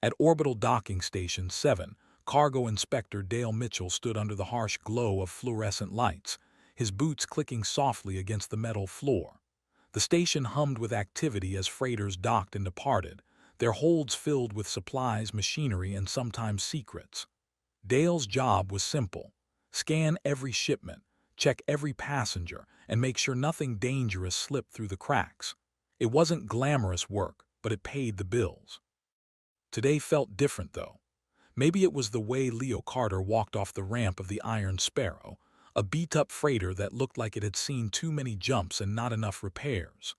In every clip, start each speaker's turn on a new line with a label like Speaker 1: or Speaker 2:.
Speaker 1: At Orbital Docking Station 7, Cargo Inspector Dale Mitchell stood under the harsh glow of fluorescent lights, his boots clicking softly against the metal floor. The station hummed with activity as freighters docked and departed, their holds filled with supplies, machinery, and sometimes secrets. Dale's job was simple: scan every shipment, check every passenger, and make sure nothing dangerous slipped through the cracks. It wasn't glamorous work, but it paid the bills. Today felt different, though. Maybe it was the way Leo Carter walked off the ramp of the Iron Sparrow, a beat-up freighter that looked like it had seen too many jumps and not enough repairs.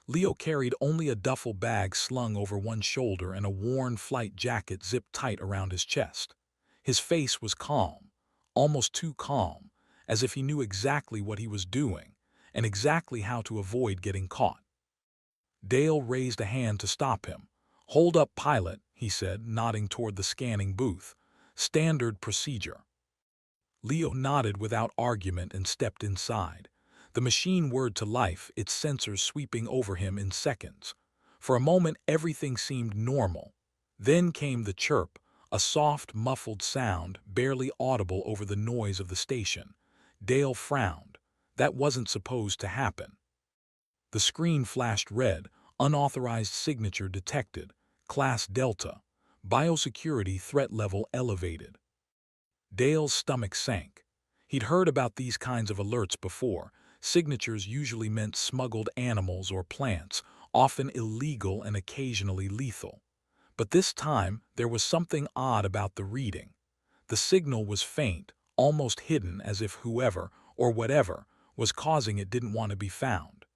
Speaker 1: Leo carried only a duffel bag slung over one shoulder and a worn flight jacket zipped tight around his chest. His face was calm, almost too calm, as if he knew exactly what he was doing and exactly how to avoid getting caught. Dale raised a hand to stop him. "Hold up, pilot," he said, nodding toward the scanning booth. "Standard procedure." Leo nodded without argument and stepped inside. The machine whirred to life, its sensors sweeping over him in seconds. For a moment, everything seemed normal. Then came the chirp, a soft, muffled sound, barely audible over the noise of the station. Dale frowned. That wasn't supposed to happen. The screen flashed red, unauthorized signature detected, Class Delta, biosecurity threat level elevated. Dale's stomach sank. He'd heard about these kinds of alerts before. Signatures usually meant smuggled animals or plants, often illegal and occasionally lethal. But this time, there was something odd about the reading. The signal was faint, almost hidden, as if whoever, or whatever, was causing it didn't want to be found.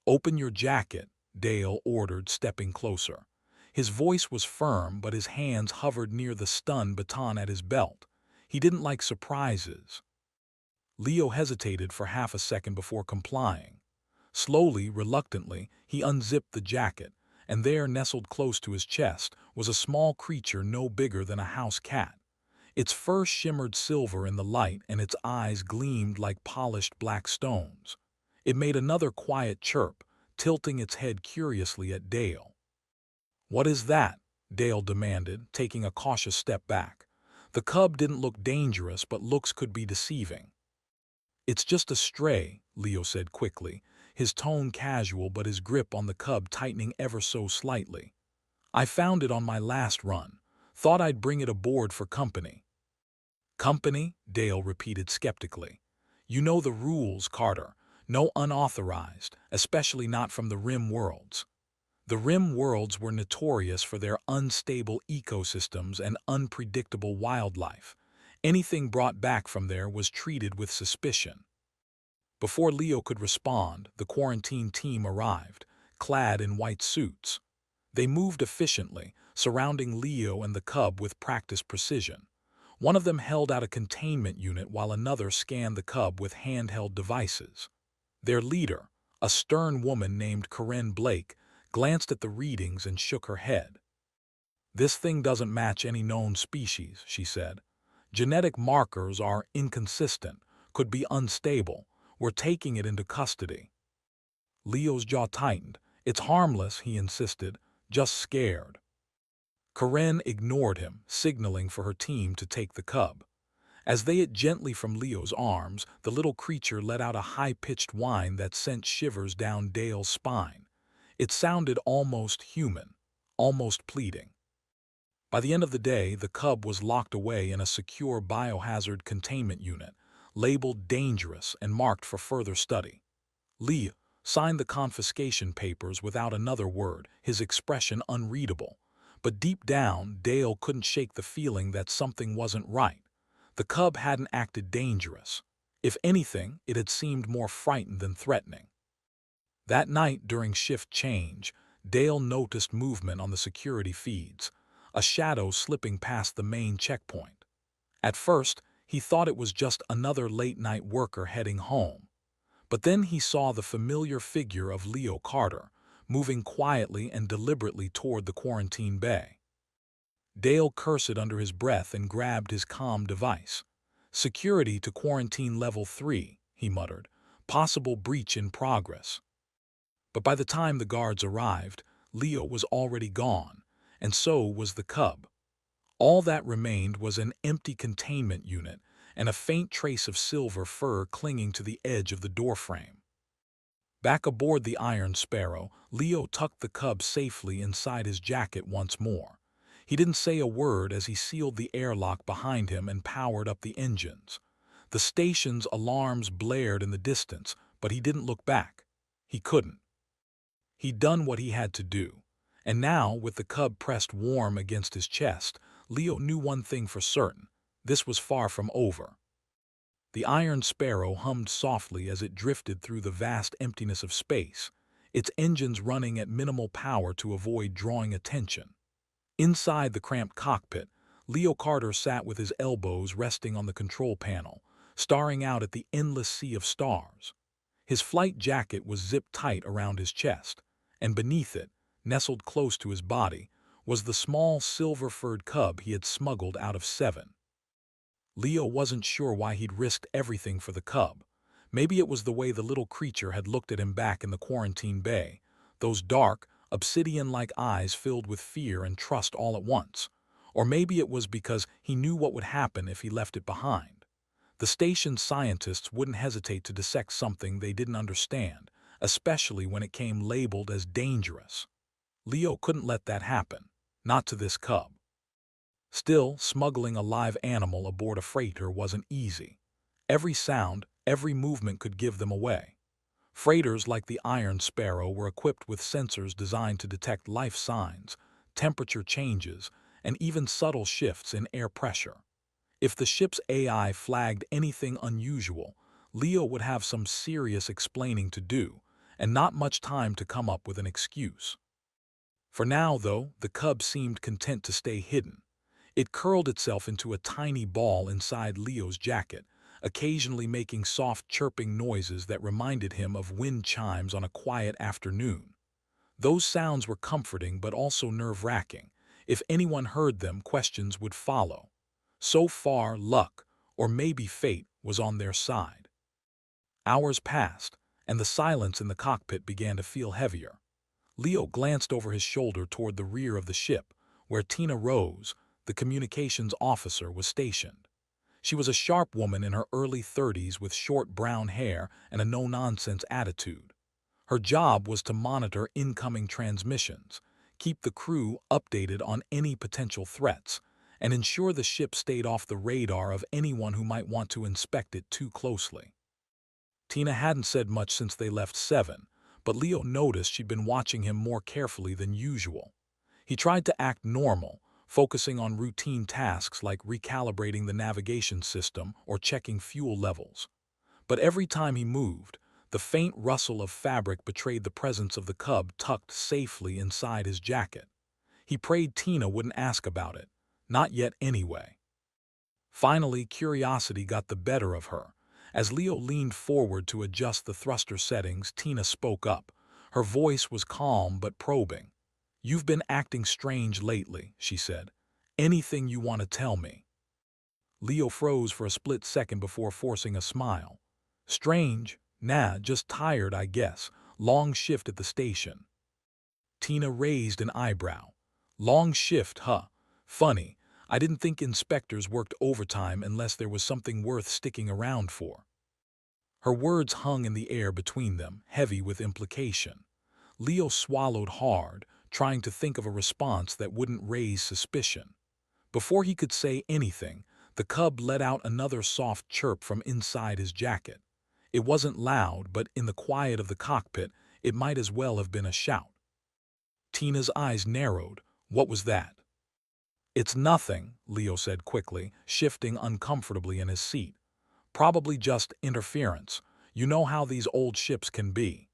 Speaker 1: "Open your jacket," Dale ordered, stepping closer. His voice was firm, but his hands hovered near the stun baton at his belt. He didn't like surprises. Leo hesitated for half a second before complying. Slowly, reluctantly, he unzipped the jacket, and there, nestled close to his chest, was a small creature no bigger than a house cat. Its fur shimmered silver in the light, and its eyes gleamed like polished black stones. It made another quiet chirp, tilting its head curiously at Dale. "What is that?" Dale demanded, taking a cautious step back. The cub didn't look dangerous, but looks could be deceiving. "It's just a stray," Leo said quickly, his tone casual but his grip on the cub tightening ever so slightly. "I found it on my last run. Thought I'd bring it aboard for company." "Company?" Dale repeated skeptically. "You know the rules, Carter. No unauthorized, especially not from the Rim worlds." The Rim worlds were notorious for their unstable ecosystems and unpredictable wildlife. Anything brought back from there was treated with suspicion. Before Leo could respond, the quarantine team arrived, clad in white suits. They moved efficiently, surrounding Leo and the cub with practiced precision. One of them held out a containment unit while another scanned the cub with handheld devices. Their leader, a stern woman named Corinne Blake, glanced at the readings and shook her head. "This thing doesn't match any known species," she said. "Genetic markers are inconsistent, could be unstable. We're taking it into custody." Leo's jaw tightened. "It's harmless," he insisted, "just scared." Corinne ignored him, signaling for her team to take the cub. As they hit gently from Leo's arms, the little creature let out a high-pitched whine that sent shivers down Dale's spine. It sounded almost human, almost pleading. By the end of the day, the cub was locked away in a secure biohazard containment unit, labeled dangerous and marked for further study. Leo signed the confiscation papers without another word, his expression unreadable. But deep down, Dale couldn't shake the feeling that something wasn't right. The cub hadn't acted dangerous. If anything, it had seemed more frightened than threatening. That night, during shift change, Dale noticed movement on the security feeds, a shadow slipping past the main checkpoint. At first, he thought it was just another late-night worker heading home. But then he saw the familiar figure of Leo Carter, moving quietly and deliberately toward the quarantine bay. Dale cursed under his breath and grabbed his comm device. "Security to quarantine level 3, he muttered. "Possible breach in progress." But by the time the guards arrived, Leo was already gone, and so was the cub. All that remained was an empty containment unit and a faint trace of silver fur clinging to the edge of the doorframe. Back aboard the Iron Sparrow, Leo tucked the cub safely inside his jacket once more. He didn't say a word as he sealed the airlock behind him and powered up the engines. The station's alarms blared in the distance, but he didn't look back. He couldn't. He'd done what he had to do. And now, with the cub pressed warm against his chest, Leo knew one thing for certain. This was far from over. The Iron Sparrow hummed softly as it drifted through the vast emptiness of space, its engines running at minimal power to avoid drawing attention. Inside the cramped cockpit, Leo Carter sat with his elbows resting on the control panel, staring out at the endless sea of stars. His flight jacket was zipped tight around his chest, and beneath it, nestled close to his body, was the small silver-furred cub he had smuggled out of 7. Leo wasn't sure why he'd risked everything for the cub. Maybe it was the way the little creature had looked at him back in the quarantine bay, those dark, obsidian-like eyes filled with fear and trust all at once. Or maybe it was because he knew what would happen if he left it behind. The station's scientists wouldn't hesitate to dissect something they didn't understand, especially when it came labeled as dangerous. Leo couldn't let that happen, not to this cub. Still, smuggling a live animal aboard a freighter wasn't easy. Every sound, every movement could give them away. Freighters like the Iron Sparrow were equipped with sensors designed to detect life signs, temperature changes, and even subtle shifts in air pressure. If the ship's AI flagged anything unusual, Leo would have some serious explaining to do, and not much time to come up with an excuse. For now, though, the cub seemed content to stay hidden. It curled itself into a tiny ball inside Leo's jacket, occasionally making soft chirping noises that reminded him of wind chimes on a quiet afternoon. Those sounds were comforting but also nerve-wracking. If anyone heard them, questions would follow. So far, luck, or maybe fate, was on their side. Hours passed, and the silence in the cockpit began to feel heavier. Leo glanced over his shoulder toward the rear of the ship, where Tina Rose, the communications officer, was stationed. She was a sharp woman in her early 30s with short brown hair and a no-nonsense attitude. Her job was to monitor incoming transmissions, keep the crew updated on any potential threats, and ensure the ship stayed off the radar of anyone who might want to inspect it too closely. Tina hadn't said much since they left 7, but Leo noticed she'd been watching him more carefully than usual. He tried to act normal, focusing on routine tasks like recalibrating the navigation system or checking fuel levels. But every time he moved, the faint rustle of fabric betrayed the presence of the cub tucked safely inside his jacket. He prayed Tina wouldn't ask about it. Not yet anyway. Finally, curiosity got the better of her. As Leo leaned forward to adjust the thruster settings, Tina spoke up. Her voice was calm but probing. "You've been acting strange lately," she said. "Anything you want to tell me?" Leo froze for a split second before forcing a smile. "Strange? Nah, just tired, I guess. Long shift at the station." Tina raised an eyebrow. "Long shift, huh? Funny. I didn't think inspectors worked overtime unless there was something worth sticking around for." Her words hung in the air between them, heavy with implication. Leo swallowed hard, trying to think of a response that wouldn't raise suspicion. Before he could say anything, the cub let out another soft chirp from inside his jacket. It wasn't loud, but in the quiet of the cockpit, it might as well have been a shout. Tina's eyes narrowed. What was that? "It's nothing," Leo said quickly, shifting uncomfortably in his seat. "Probably just interference. You know how these old ships can be."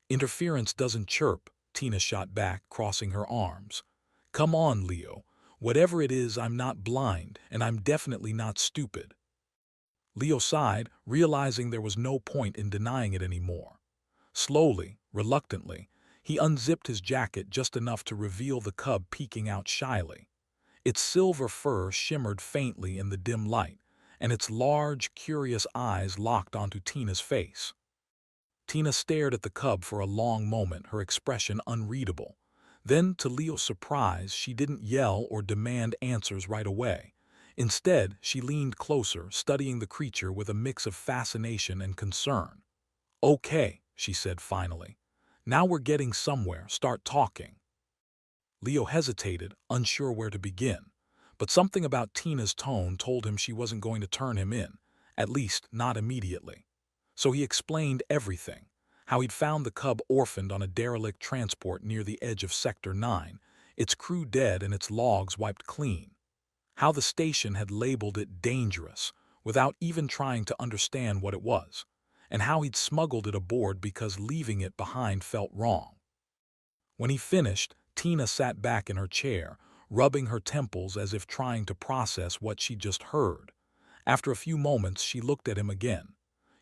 Speaker 1: "Interference doesn't chirp," Tina shot back, crossing her arms. "Come on, Leo. Whatever it is, I'm not blind, and I'm definitely not stupid." Leo sighed, realizing there was no point in denying it anymore. Slowly, reluctantly, he unzipped his jacket just enough to reveal the cub peeking out shyly. Its silver fur shimmered faintly in the dim light, and its large, curious eyes locked onto Tina's face. Tina stared at the cub for a long moment, her expression unreadable. Then, to Leo's surprise, she didn't yell or demand answers right away. Instead, she leaned closer, studying the creature with a mix of fascination and concern. "Okay," she said finally. "Now we're getting somewhere. Start talking." Leo hesitated, unsure where to begin. But something about Tina's tone told him she wasn't going to turn him in, at least not immediately. So he explained everything: how he'd found the cub orphaned on a derelict transport near the edge of Sector 9, its crew dead and its logs wiped clean. How the station had labeled it dangerous, without even trying to understand what it was. And how he'd smuggled it aboard because leaving it behind felt wrong. When he finished, Tina sat back in her chair, rubbing her temples as if trying to process what she'd just heard. After a few moments, she looked at him again.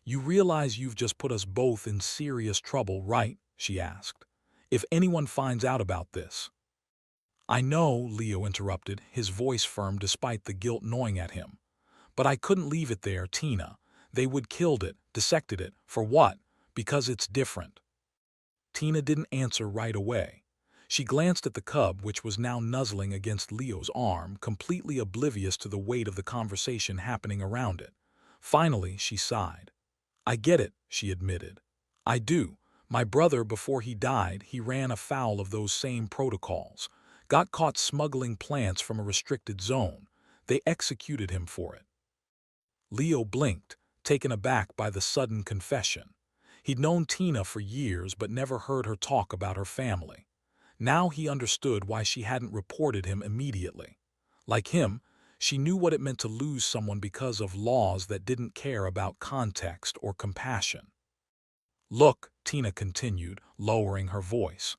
Speaker 1: "You realize you've just put us both in serious trouble, right?" she asked. "If anyone finds out about this." "I know," Leo interrupted, his voice firm despite the guilt gnawing at him. "But I couldn't leave it there, Tina. They would killed it, dissected it. For what? Because it's different." Tina didn't answer right away. She glanced at the cub, which was now nuzzling against Leo's arm, completely oblivious to the weight of the conversation happening around it. Finally, she sighed. "I get it," she admitted. "I do. My brother, before he died, he ran afoul of those same protocols. Got caught smuggling plants from a restricted zone. They executed him for it." Leo blinked, taken aback by the sudden confession. He'd known Tina for years but never heard her talk about her family. Now he understood why she hadn't reported him immediately. Like him, she knew what it meant to lose someone because of laws that didn't care about context or compassion. "Look," Tina continued, lowering her voice.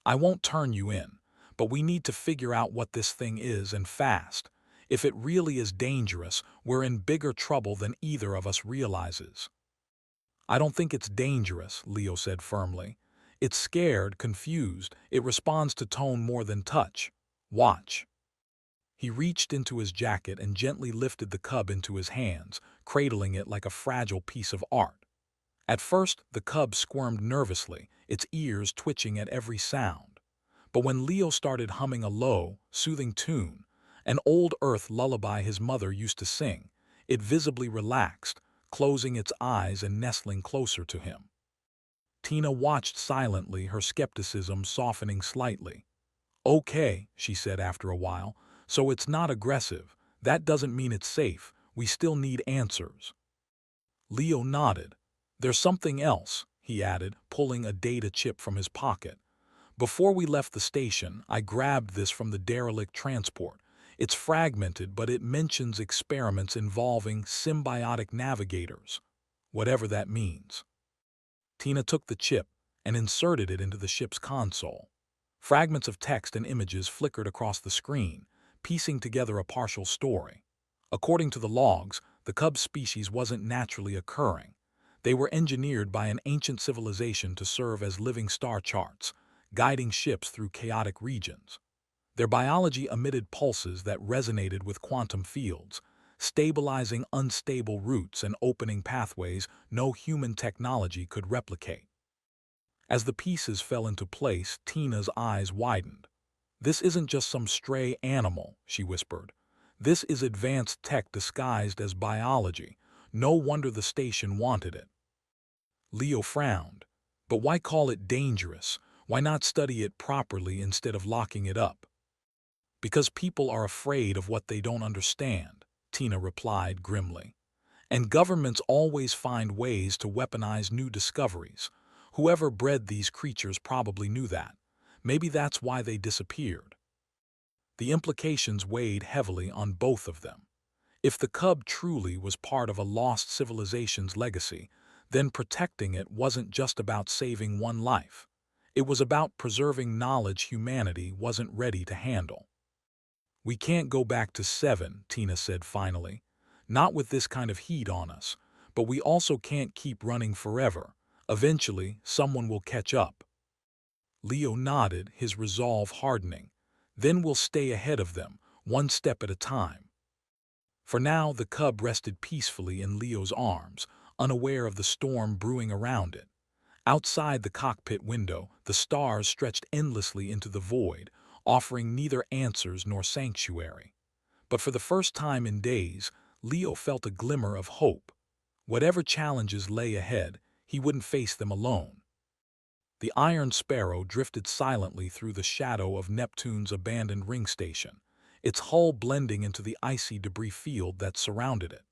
Speaker 1: "I won't turn you in, but we need to figure out what this thing is, and fast. If it really is dangerous, we're in bigger trouble than either of us realizes." "I don't think it's dangerous," Leo said firmly. "It's scared, confused. It responds to tone more than touch. Watch." He reached into his jacket and gently lifted the cub into his hands, cradling it like a fragile piece of art. At first, the cub squirmed nervously, its ears twitching at every sound. But when Leo started humming a low, soothing tune, an old Earth lullaby his mother used to sing, it visibly relaxed, closing its eyes and nestling closer to him. Tina watched silently, her skepticism softening slightly. "Okay," she said after a while, "so it's not aggressive. That doesn't mean it's safe. We still need answers." Leo nodded. "There's something else," he added, pulling a data chip from his pocket. "Before we left the station, I grabbed this from the derelict transport. It's fragmented, but it mentions experiments involving symbiotic navigators, whatever that means." Tina took the chip and inserted it into the ship's console. Fragments of text and images flickered across the screen, piecing together a partial story. According to the logs, the cub species wasn't naturally occurring. They were engineered by an ancient civilization to serve as living star charts, guiding ships through chaotic regions. Their biology emitted pulses that resonated with quantum fields, stabilizing unstable routes and opening pathways no human technology could replicate. As the pieces fell into place, Tina's eyes widened. "This isn't just some stray animal," she whispered. "This is advanced tech disguised as biology. No wonder the station wanted it." Leo frowned. "But why call it dangerous? Why not study it properly instead of locking it up?" "Because people are afraid of what they don't understand," Tina replied grimly. "And governments always find ways to weaponize new discoveries. Whoever bred these creatures probably knew that. Maybe that's why they disappeared." The implications weighed heavily on both of them. If the cub truly was part of a lost civilization's legacy, then protecting it wasn't just about saving one life. It was about preserving knowledge humanity wasn't ready to handle. "We can't go back to 7, Tina said finally. "Not with this kind of heat on us. But we also can't keep running forever. Eventually, someone will catch up." Leo nodded, his resolve hardening. "Then we'll stay ahead of them, one step at a time." For now, the cub rested peacefully in Leo's arms, unaware of the storm brewing around it. Outside the cockpit window, the stars stretched endlessly into the void, offering neither answers nor sanctuary. But for the first time in days, Leo felt a glimmer of hope. Whatever challenges lay ahead, he wouldn't face them alone. The Iron Sparrow drifted silently through the shadow of Neptune's abandoned ring station, its hull blending into the icy debris field that surrounded it.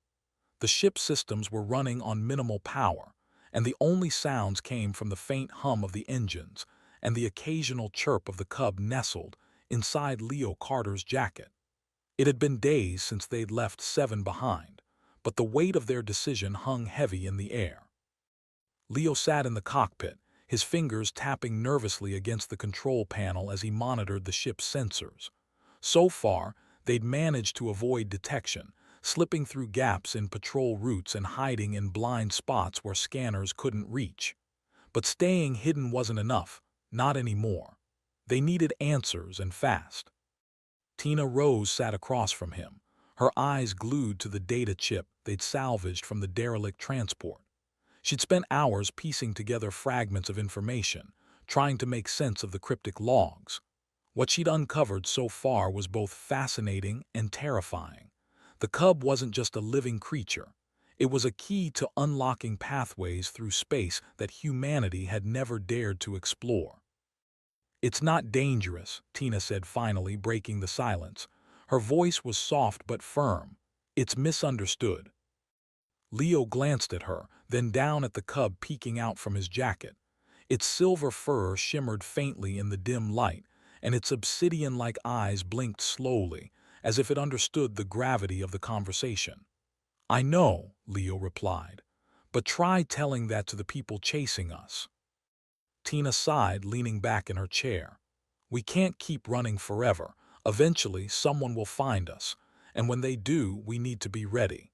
Speaker 1: The ship's systems were running on minimal power, and the only sounds came from the faint hum of the engines and the occasional chirp of the cub nestled inside Leo Carter's jacket. It had been days since they'd left Seven behind, but the weight of their decision hung heavy in the air. Leo sat in the cockpit, his fingers tapping nervously against the control panel as he monitored the ship's sensors. So far, they'd managed to avoid detection, slipping through gaps in patrol routes and hiding in blind spots where scanners couldn't reach. But staying hidden wasn't enough, not anymore. They needed answers, and fast. Tina Rose sat across from him, her eyes glued to the data chip they'd salvaged from the derelict transport. She'd spent hours piecing together fragments of information, trying to make sense of the cryptic logs. What she'd uncovered so far was both fascinating and terrifying. The cub wasn't just a living creature. It was a key to unlocking pathways through space that humanity had never dared to explore. "It's not dangerous," Tina said finally, breaking the silence. Her voice was soft but firm. "It's misunderstood." Leo glanced at her, then down at the cub peeking out from his jacket. Its silver fur shimmered faintly in the dim light, and its obsidian-like eyes blinked slowly, as if it understood the gravity of the conversation. "I know," Leo replied, "but try telling that to the people chasing us." Tina sighed, leaning back in her chair. "We can't keep running forever. Eventually, someone will find us, and when they do, we need to be ready."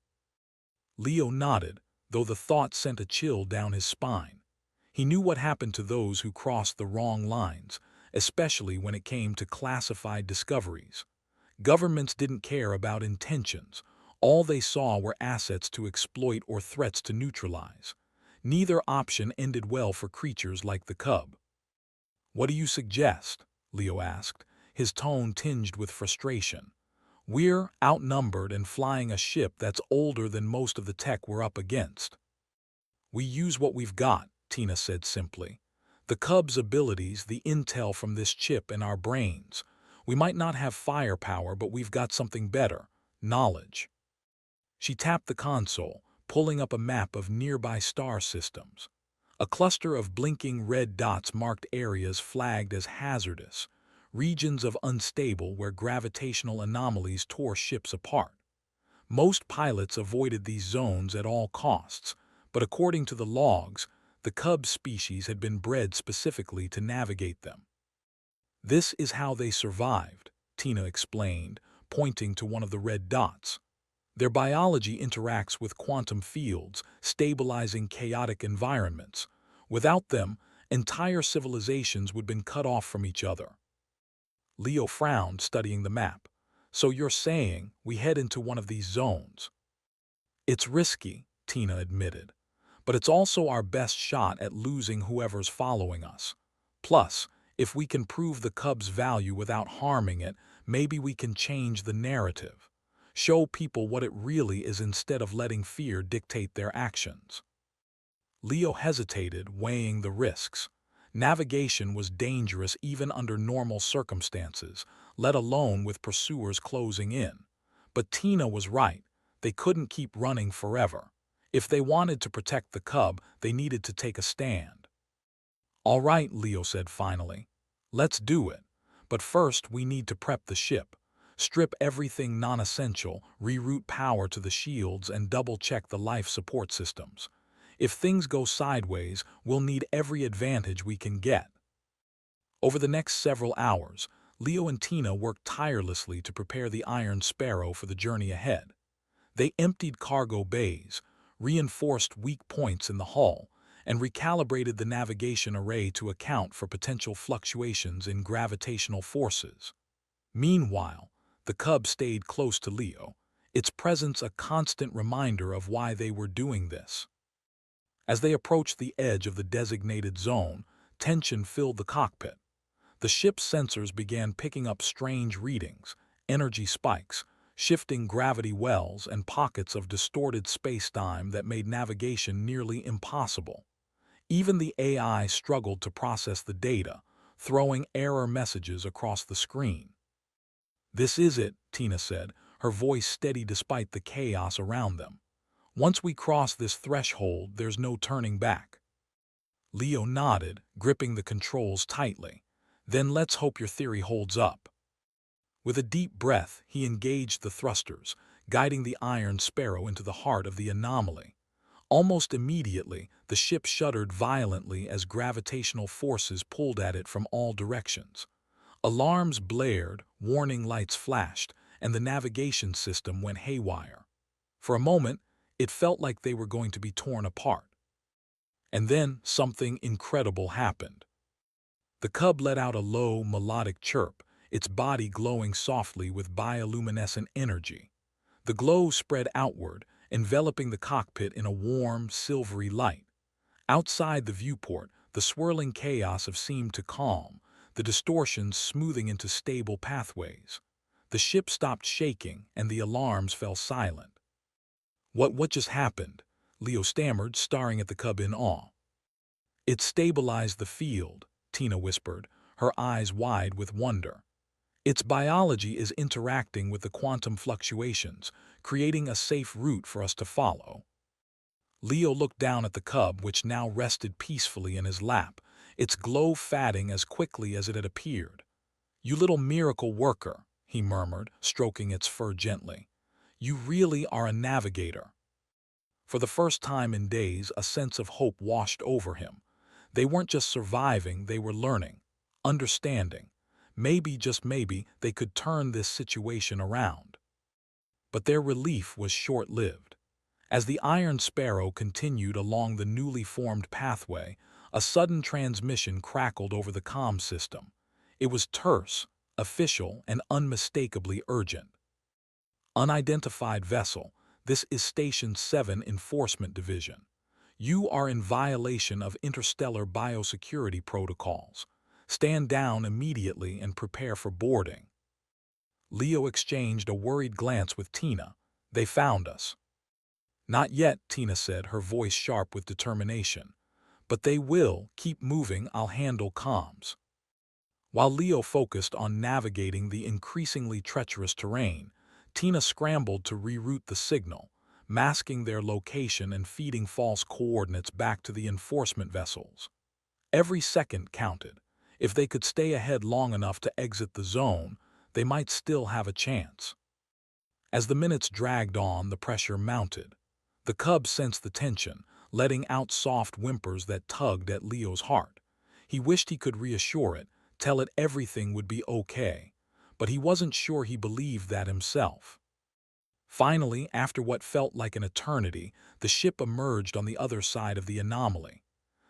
Speaker 1: Leo nodded, though the thought sent a chill down his spine. He knew what happened to those who crossed the wrong lines, especially when it came to classified discoveries. Governments didn't care about intentions. All they saw were assets to exploit or threats to neutralize. Neither option ended well for creatures like the cub. "What do you suggest?" Leo asked, his tone tinged with frustration. "We're outnumbered and flying a ship that's older than most of the tech we're up against." "We use what we've got," Tina said simply. "The cub's abilities, the intel from this chip in our brains. We might not have firepower, but we've got something better: knowledge." She tapped the console, pulling up a map of nearby star systems. A cluster of blinking red dots marked areas flagged as hazardous, regions of unstable where gravitational anomalies tore ships apart. Most pilots avoided these zones at all costs, but according to the logs, the cub species had been bred specifically to navigate them. "This is how they survived," Tina explained, pointing to one of the red dots. "Their biology interacts with quantum fields, stabilizing chaotic environments. Without them, entire civilizations would have been cut off from each other." Leo frowned, studying the map. "So you're saying we head into one of these zones?" "It's risky," Tina admitted, "but it's also our best shot at losing whoever's following us. Plus, if we can prove the cub's value without harming it, maybe we can change the narrative. Show people what it really is instead of letting fear dictate their actions." Leo hesitated, weighing the risks. Navigation was dangerous even under normal circumstances, let alone with pursuers closing in. But Tina was right. They couldn't keep running forever. If they wanted to protect the cub, they needed to take a stand. "All right," Leo said finally. "Let's do it. But first, we need to prep the ship. Strip everything non-essential, reroute power to the shields, and double-check the life support systems. If things go sideways, we'll need every advantage we can get." Over the next several hours, Leo and Tina worked tirelessly to prepare the Iron Sparrow for the journey ahead. They emptied cargo bays, reinforced weak points in the hull, and recalibrated the navigation array to account for potential fluctuations in gravitational forces. Meanwhile, the cub stayed close to Leo, its presence a constant reminder of why they were doing this. As they approached the edge of the designated zone, tension filled the cockpit. The ship's sensors began picking up strange readings, energy spikes, shifting gravity wells, and pockets of distorted space-time that made navigation nearly impossible. Even the AI struggled to process the data, throwing error messages across the screen. "This is it," Tina said, her voice steady despite the chaos around them. "Once we cross this threshold, there's no turning back." Leo nodded, gripping the controls tightly. "Then let's hope your theory holds up." With a deep breath, he engaged the thrusters, guiding the Iron Sparrow into the heart of the anomaly. Almost immediately, the ship shuddered violently as gravitational forces pulled at it from all directions. Alarms blared, warning lights flashed, and the navigation system went haywire. For a moment, it felt like they were going to be torn apart. And then something incredible happened. The cub let out a low, melodic chirp, its body glowing softly with bioluminescent energy. The glow spread outward, enveloping the cockpit in a warm, silvery light. Outside the viewport, the swirling chaos of seemed to calm, the distortions smoothing into stable pathways. The ship stopped shaking, and the alarms fell silent. What just happened?" Leo stammered, staring at the cub in awe. "It stabilized the field," Tina whispered, her eyes wide with wonder. "Its biology is interacting with the quantum fluctuations, creating a safe route for us to follow." Leo looked down at the cub, which now rested peacefully in his lap, its glow fading as quickly as it had appeared. "You little miracle worker," he murmured, stroking its fur gently. "You really are a navigator." For the first time in days, a sense of hope washed over him. They weren't just surviving, they were learning, understanding. Maybe, just maybe, they could turn this situation around. But their relief was short-lived. As the Iron Sparrow continued along the newly formed pathway, a sudden transmission crackled over the comm system. It was terse, official, and unmistakably urgent. "Unidentified vessel, this is Station 7 Enforcement Division. You are in violation of interstellar biosecurity protocols. Stand down immediately and prepare for boarding." Leo exchanged a worried glance with Tina. "They found us." "Not yet," Tina said, her voice sharp with determination. "But they will. Keep moving, I'll handle comms." While Leo focused on navigating the increasingly treacherous terrain, Tina scrambled to reroute the signal, masking their location and feeding false coordinates back to the enforcement vessels. Every second counted. If they could stay ahead long enough to exit the zone, they might still have a chance. As the minutes dragged on, the pressure mounted. The cub sensed the tension, letting out soft whimpers that tugged at Leo's heart. He wished he could reassure it, tell it everything would be okay, but he wasn't sure he believed that himself. Finally, after what felt like an eternity, the ship emerged on the other side of the anomaly.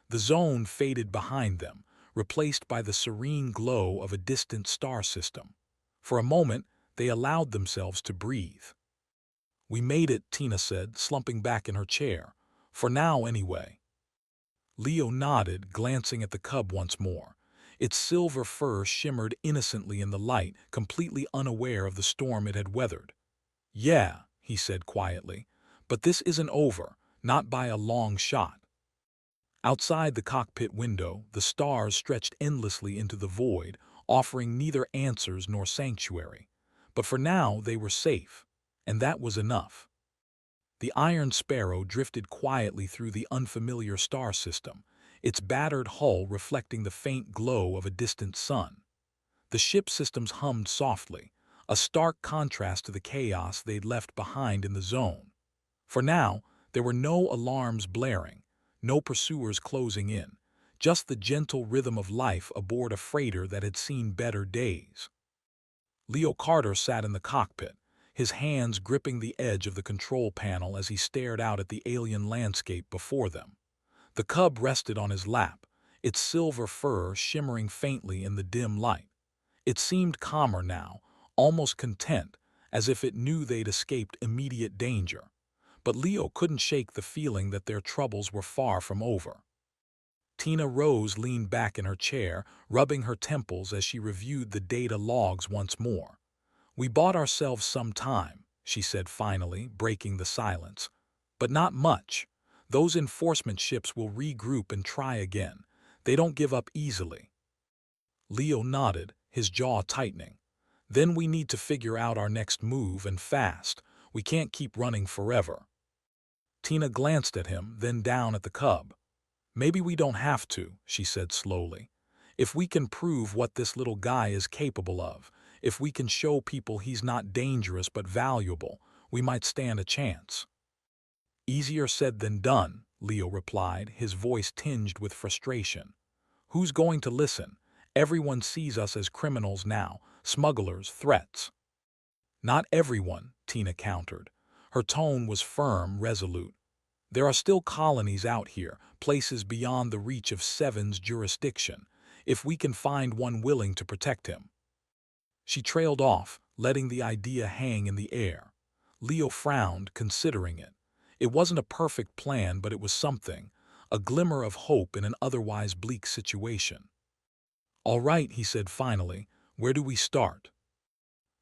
Speaker 1: The zone faded behind them, replaced by the serene glow of a distant star system. For a moment, they allowed themselves to breathe. "We made it," Tina said, slumping back in her chair. "For now, anyway." Leo nodded, glancing at the cub once more. Its silver fur shimmered innocently in the light, completely unaware of the storm it had weathered. "Yeah," he said quietly, "but this isn't over, not by a long shot." Outside the cockpit window, the stars stretched endlessly into the void, offering neither answers nor sanctuary. But for now, they were safe, and that was enough. The Iron Sparrow drifted quietly through the unfamiliar star system, its battered hull reflecting the faint glow of a distant sun. The ship's systems hummed softly, a stark contrast to the chaos they'd left behind in the zone. For now, there were no alarms blaring, no pursuers closing in, just the gentle rhythm of life aboard a freighter that had seen better days. Leo Carter sat in the cockpit, his hands gripping the edge of the control panel as he stared out at the alien landscape before them. The cub rested on his lap, its silver fur shimmering faintly in the dim light. It seemed calmer now, almost content, as if it knew they'd escaped immediate danger. but Leo couldn't shake the feeling that their troubles were far from over. Tina Rose leaned back in her chair, rubbing her temples as she reviewed the data logs once more. "We bought ourselves some time," she said finally, breaking the silence. "But not much. Those enforcement ships will regroup and try again. They don't give up easily." Leo nodded, his jaw tightening. "Then we need to figure out our next move, and fast. We can't keep running forever." Tina glanced at him, then down at the cub. "Maybe we don't have to," she said slowly. "If we can prove what this little guy is capable of, if we can show people he's not dangerous but valuable, we might stand a chance." "Easier said than done," Leo replied, his voice tinged with frustration. "Who's going to listen? Everyone sees us as criminals now, smugglers, threats." "Not everyone," Tina countered. Her tone was firm, resolute. "There are still colonies out here, places beyond the reach of Seven's jurisdiction, if we can find one willing to protect him." She trailed off, letting the idea hang in the air. Leo frowned, considering it. It wasn't a perfect plan, but it was something, a glimmer of hope in an otherwise bleak situation. "All right," he said finally, "where do we start?"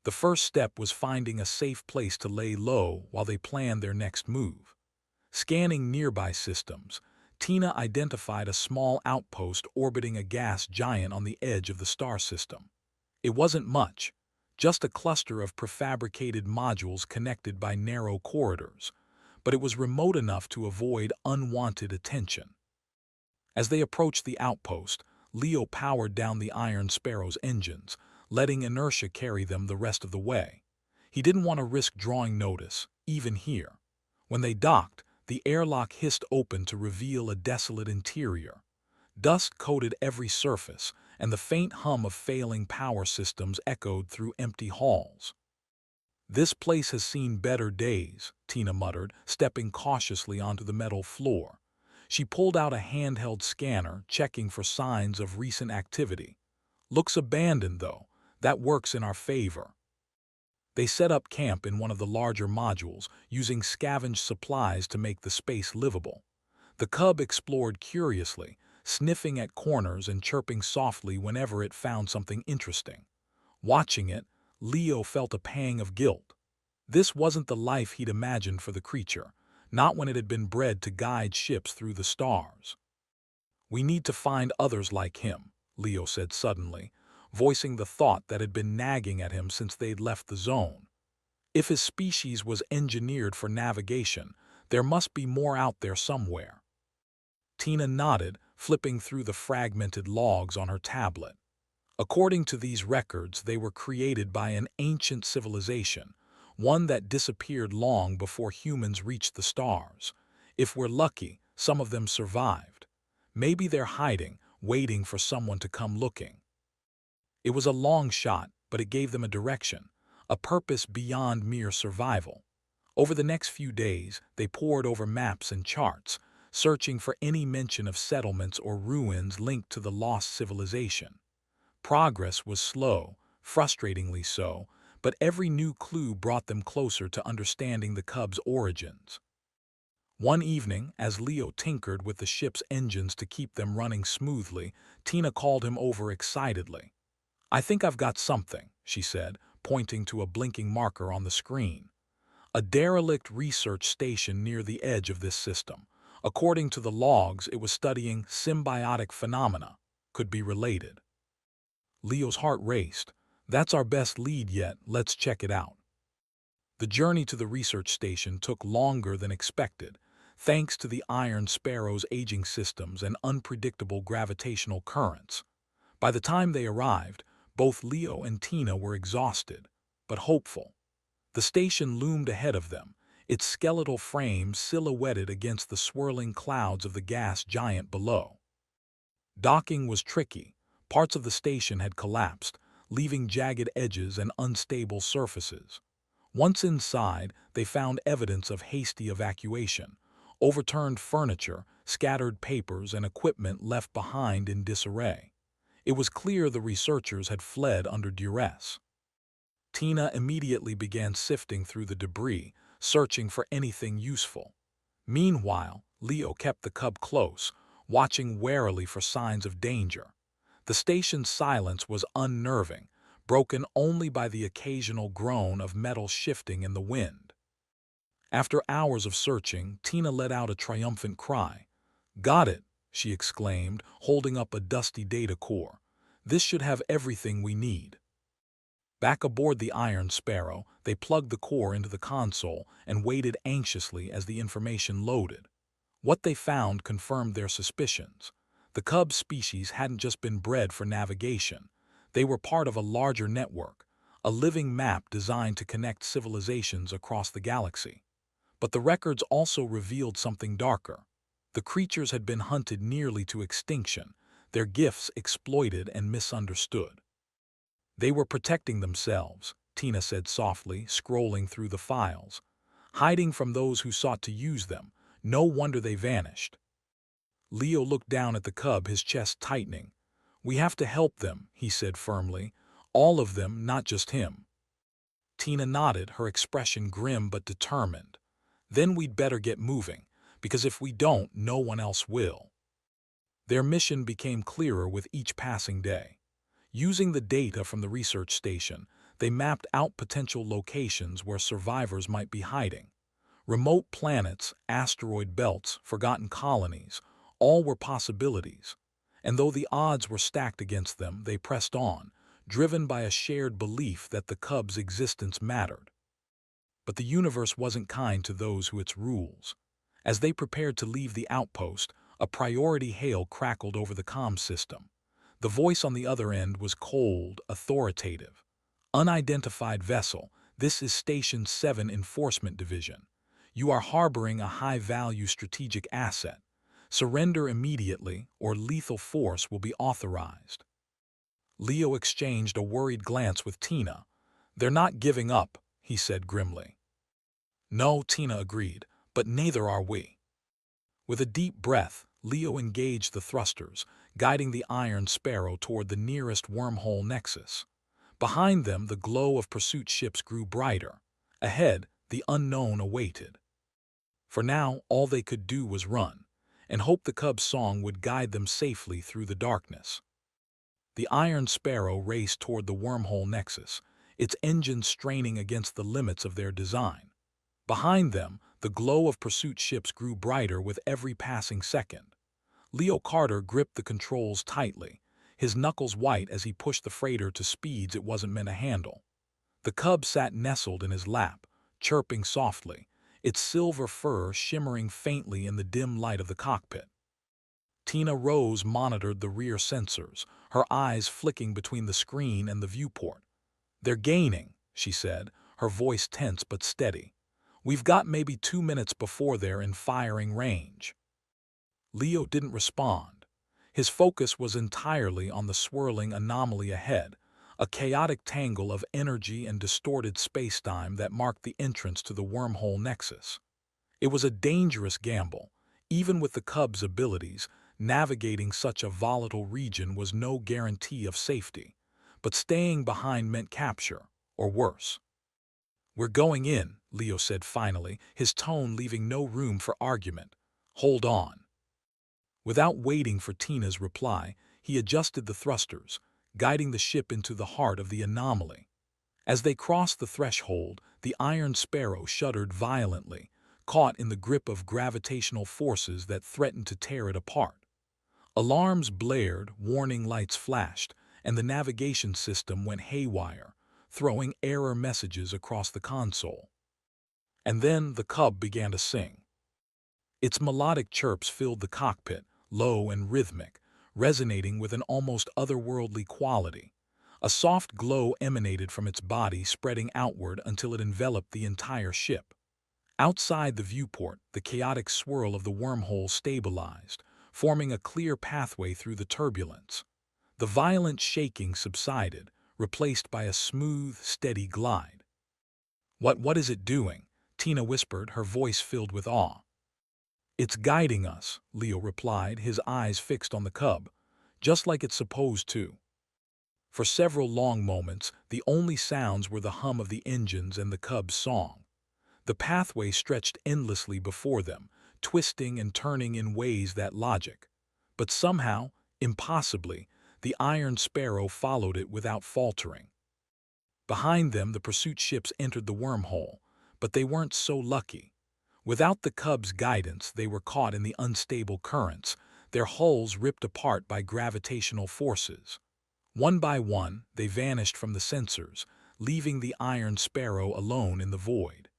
Speaker 1: The first step was finding a safe place to lay low while they planned their next move. Scanning nearby systems, Tina identified a small outpost orbiting a gas giant on the edge of the star system. It wasn't much, just a cluster of prefabricated modules connected by narrow corridors, but it was remote enough to avoid unwanted attention. As they approached the outpost, Leo powered down the Iron Sparrow's engines, letting inertia carry them the rest of the way. He didn't want to risk drawing notice, even here. When they docked, the airlock hissed open to reveal a desolate interior. Dust coated every surface, and the faint hum of failing power systems echoed through empty halls. "This place has seen better days," Tina muttered, stepping cautiously onto the metal floor. She pulled out a handheld scanner, checking for signs of recent activity. "Looks abandoned, though. That works in our favor." They set up camp in one of the larger modules, using scavenged supplies to make the space livable. The cub explored curiously, sniffing at corners and chirping softly whenever it found something interesting. Watching it, Leo felt a pang of guilt. This wasn't the life he'd imagined for the creature, not when it had been bred to guide ships through the stars. "We need to find others like him," Leo said suddenly, voicing the thought that had been nagging at him since they'd left the zone. If his species was engineered for navigation, there must be more out there somewhere. Tina nodded, flipping through the fragmented logs on her tablet. According to these records, they were created by an ancient civilization, one that disappeared long before humans reached the stars. If we're lucky, some of them survived. Maybe they're hiding, waiting for someone to come looking. It was a long shot, but it gave them a direction, a purpose beyond mere survival. Over the next few days, they pored over maps and charts, searching for any mention of settlements or ruins linked to the lost civilization. Progress was slow, frustratingly so, but every new clue brought them closer to understanding the cub's origins. One evening, as Leo tinkered with the ship's engines to keep them running smoothly, Tina called him over excitedly. "I think I've got something," she said, pointing to a blinking marker on the screen. "A derelict research station near the edge of this system. According to the logs, it was studying symbiotic phenomena. Could be related." Leo's heart raced. "That's our best lead yet, let's check it out." The journey to the research station took longer than expected, thanks to the Iron Sparrow's aging systems and unpredictable gravitational currents. By the time they arrived, both Leo and Tina were exhausted, but hopeful. The station loomed ahead of them, its skeletal frame silhouetted against the swirling clouds of the gas giant below. Docking was tricky. Parts of the station had collapsed, leaving jagged edges and unstable surfaces. Once inside, they found evidence of hasty evacuation, overturned furniture, scattered papers, and equipment left behind in disarray. It was clear the researchers had fled under duress. Tina immediately began sifting through the debris, searching for anything useful. Meanwhile, Leo kept the cub close, watching warily for signs of danger. The station's silence was unnerving, broken only by the occasional groan of metal shifting in the wind. After hours of searching, Tina let out a triumphant cry. "Got it," she exclaimed, holding up a dusty data core. "This should have everything we need." Back aboard the Iron Sparrow, they plugged the core into the console and waited anxiously as the information loaded. What they found confirmed their suspicions. The cub species hadn't just been bred for navigation. They were part of a larger network, a living map designed to connect civilizations across the galaxy. But the records also revealed something darker. The creatures had been hunted nearly to extinction, their gifts exploited and misunderstood. "They were protecting themselves," Tina said softly, scrolling through the files. "Hiding from those who sought to use them. No wonder they vanished." Leo looked down at the cub, his chest tightening. "We have to help them," he said firmly. "All of them, not just him." Tina nodded, her expression grim but determined. "Then we'd better get moving, because if we don't, no one else will." Their mission became clearer with each passing day. Using the data from the research station, they mapped out potential locations where survivors might be hiding. Remote planets, asteroid belts, forgotten colonies, all were possibilities. And though the odds were stacked against them, they pressed on, driven by a shared belief that the cub's existence mattered. But the universe wasn't kind to those who its rules. As they prepared to leave the outpost, a priority hail crackled over the comm system. The voice on the other end was cold, authoritative. "Unidentified vessel, this is Station 7 Enforcement Division. You are harboring a high-value strategic asset. Surrender immediately, or lethal force will be authorized." Leo exchanged a worried glance with Tina. "They're not giving up," he said grimly. "No," Tina agreed, "but neither are we." With a deep breath, Leo engaged the thrusters, guiding the Iron Sparrow toward the nearest wormhole nexus. Behind them, the glow of pursuit ships grew brighter. Ahead, the unknown awaited. For now, all they could do was run, and hope the cub's song would guide them safely through the darkness. The Iron Sparrow raced toward the wormhole nexus, its engines straining against the limits of their design. Behind them, the glow of pursuit ships grew brighter with every passing second. Leo Carter gripped the controls tightly, his knuckles white as he pushed the freighter to speeds it wasn't meant to handle. The cub sat nestled in his lap, chirping softly, its silver fur shimmering faintly in the dim light of the cockpit. Tina Rose monitored the rear sensors, her eyes flicking between the screen and the viewport. "They're gaining," she said, her voice tense but steady. "We've got maybe 2 minutes before they're in firing range." Leo didn't respond. His focus was entirely on the swirling anomaly ahead, a chaotic tangle of energy and distorted spacetime that marked the entrance to the wormhole nexus. It was a dangerous gamble. Even with the cub's abilities, navigating such a volatile region was no guarantee of safety. But staying behind meant capture, or worse. "We're going in," Leo said finally, his tone leaving no room for argument. "Hold on." Without waiting for Tina's reply, he adjusted the thrusters, guiding the ship into the heart of the anomaly. As they crossed the threshold, the Iron Sparrow shuddered violently, caught in the grip of gravitational forces that threatened to tear it apart. Alarms blared, warning lights flashed, and the navigation system went haywire, throwing error messages across the console. And then the cub began to sing. Its melodic chirps filled the cockpit, low and rhythmic, resonating with an almost otherworldly quality. A soft glow emanated from its body, spreading outward until it enveloped the entire ship. Outside the viewport, the chaotic swirl of the wormhole stabilized, forming a clear pathway through the turbulence. The violent shaking subsided, replaced by a smooth, steady glide. What is it doing?" Tina whispered, her voice filled with awe. "It's guiding us," Leo replied, his eyes fixed on the cub, "just like it's supposed to." For several long moments, the only sounds were the hum of the engines and the cub's song. The pathway stretched endlessly before them, twisting and turning in ways that logic. But somehow, impossibly, the Iron Sparrow followed it without faltering. Behind them, the pursuit ships entered the wormhole, but they weren't so lucky. Without the Cub's guidance, they were caught in the unstable currents, their hulls ripped apart by gravitational forces. One by one, they vanished from the sensors, leaving the Iron Sparrow alone in the void.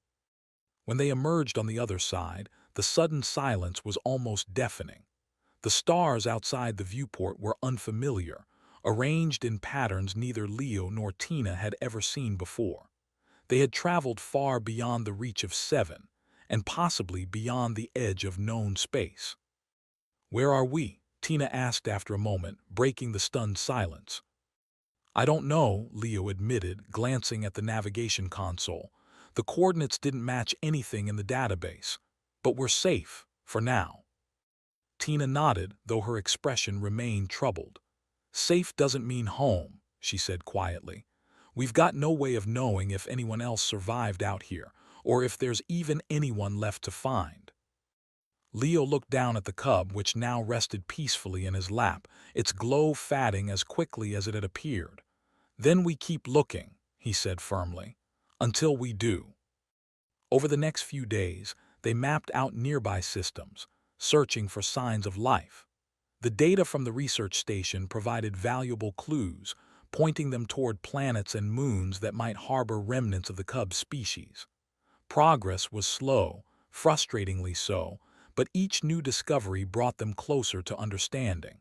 Speaker 1: When they emerged on the other side, the sudden silence was almost deafening. The stars outside the viewport were unfamiliar, arranged in patterns neither Leo nor Tina had ever seen before. They had traveled far beyond the reach of seven, and possibly beyond the edge of known space. "Where are we?" Tina asked after a moment, breaking the stunned silence. "I don't know," Leo admitted, glancing at the navigation console. "The coordinates didn't match anything in the database. But we're safe, for now." Tina nodded, though her expression remained troubled. "Safe doesn't mean home," she said quietly. "We've got no way of knowing if anyone else survived out here, or if there's even anyone left to find." Leo looked down at the cub, which now rested peacefully in his lap, its glow fading as quickly as it had appeared. "Then we keep looking," he said firmly, "until we do." Over the next few days, they mapped out nearby systems, searching for signs of life. The data from the research station provided valuable clues, pointing them toward planets and moons that might harbor remnants of the Cub species. Progress was slow, frustratingly so, but each new discovery brought them closer to understanding.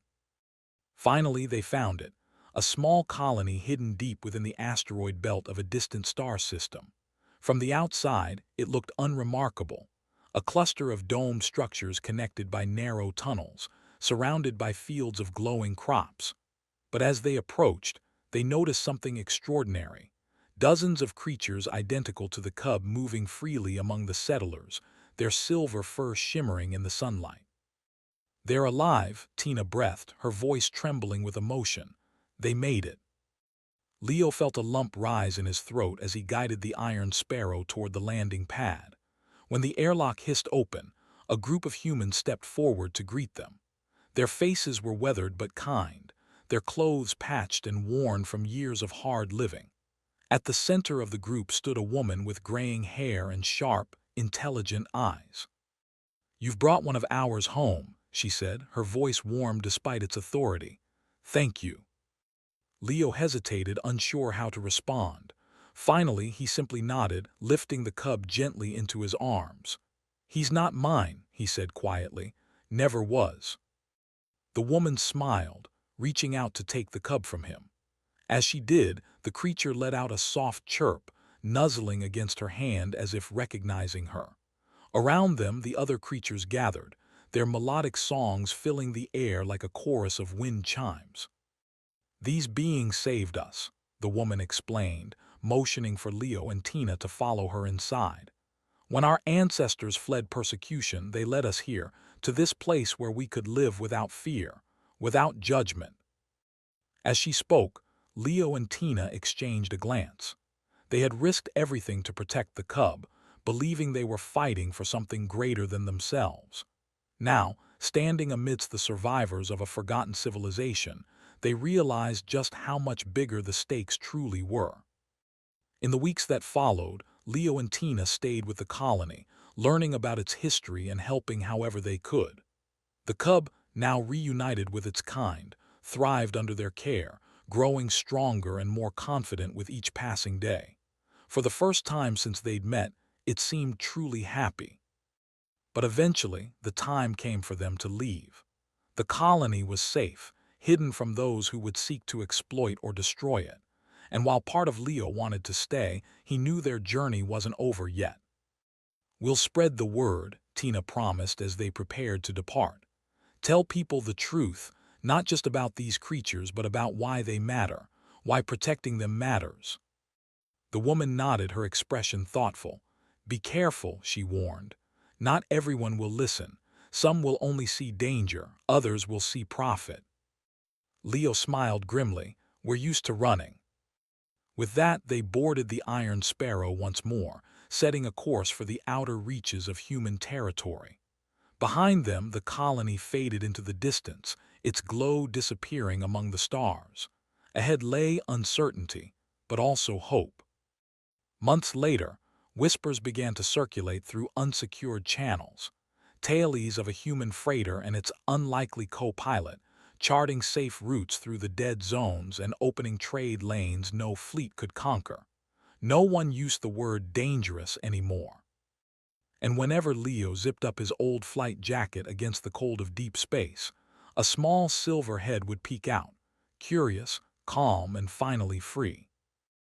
Speaker 1: Finally, they found it, a small colony hidden deep within the asteroid belt of a distant star system. From the outside, it looked unremarkable, a cluster of dome structures connected by narrow tunnels, surrounded by fields of glowing crops. But as they approached, they noticed something extraordinary. Dozens of creatures identical to the Cub moving freely among the settlers, their silver fur shimmering in the sunlight. "They're alive," Tina breathed, her voice trembling with emotion. "They made it." Leo felt a lump rise in his throat as he guided the Iron Sparrow toward the landing pad. When the airlock hissed open, a group of humans stepped forward to greet them. Their faces were weathered but kind, their clothes patched and worn from years of hard living. At the center of the group stood a woman with graying hair and sharp, intelligent eyes. "You've brought one of ours home," she said, her voice warm despite its authority. "Thank you." Leo hesitated, unsure how to respond. Finally, he simply nodded, lifting the cub gently into his arms. "He's not mine," he said quietly. "Never was." The woman smiled, reaching out to take the cub from him. As she did, the creature let out a soft chirp, nuzzling against her hand as if recognizing her. Around them, the other creatures gathered, their melodic songs filling the air like a chorus of wind chimes. "These beings saved us," the woman explained, motioning for Leo and Tina to follow her inside. "When our ancestors fled persecution, they led us here, to this place where we could live without fear, without judgment." As she spoke, Leo and Tina exchanged a glance. They had risked everything to protect the cub, believing they were fighting for something greater than themselves. Now, standing amidst the survivors of a forgotten civilization, they realized just how much bigger the stakes truly were. In the weeks that followed, Leo and Tina stayed with the colony, learning about its history and helping however they could. The cub, now reunited with its kind, thrived under their care, growing stronger and more confident with each passing day. For the first time since they'd met, it seemed truly happy. But eventually, the time came for them to leave. The colony was safe, hidden from those who would seek to exploit or destroy it. And while part of Leo wanted to stay, he knew their journey wasn't over yet. "We'll spread the word," Tina promised as they prepared to depart. "Tell people the truth, not just about these creatures but about why they matter, why protecting them matters." The woman nodded, her expression thoughtful. "Be careful," she warned. "Not everyone will listen. Some will only see danger, others will see profit." Leo smiled grimly. "We're used to running." With that, they boarded the Iron Sparrow once more, setting a course for the outer reaches of human territory. Behind them, the colony faded into the distance, its glow disappearing among the stars. Ahead lay uncertainty, but also hope. Months later, whispers began to circulate through unsecured channels. Tales of a human freighter and its unlikely co-pilot, charting safe routes through the dead zones and opening trade lanes no fleet could conquer. No one used the word dangerous anymore. And whenever Leo zipped up his old flight jacket against the cold of deep space, a small silver head would peek out, curious, calm, and finally free.